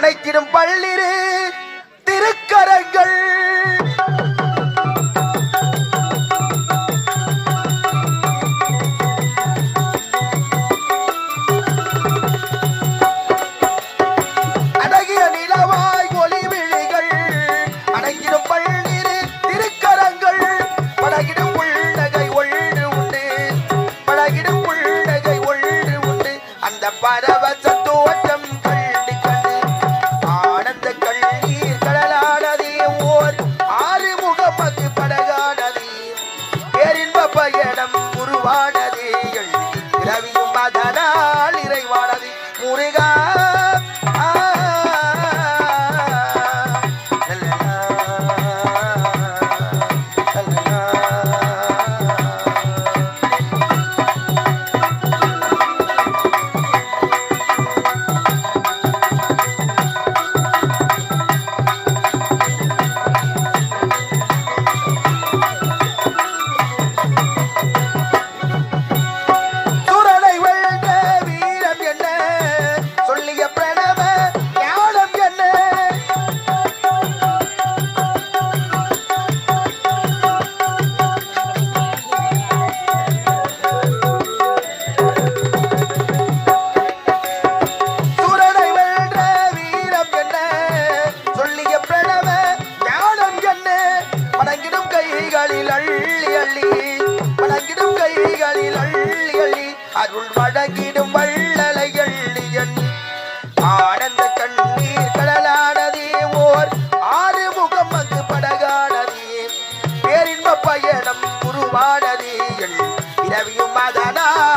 அணைத்திடும் பள்ளிரு திருக்கரங்கள் பரவச தோட்டம் கண்டு கண்டு ஆனந்த கண்ணீர் கடலானதே ஓர் ஆறுமுகமது படகானதே பேரின்ப பயணம் உருவானதே இரவியும் அதனால் இறைவானதே முருகா அருள் வழங்கிடும் வள்ளலை எள்ளி எண்ணி ஆனந்த கண்ணீர் கடலானதே ஓர் ஆறுமுகமது படகானதே பேரின்ப பயணம் உருவானதே இரவியும் அதனால்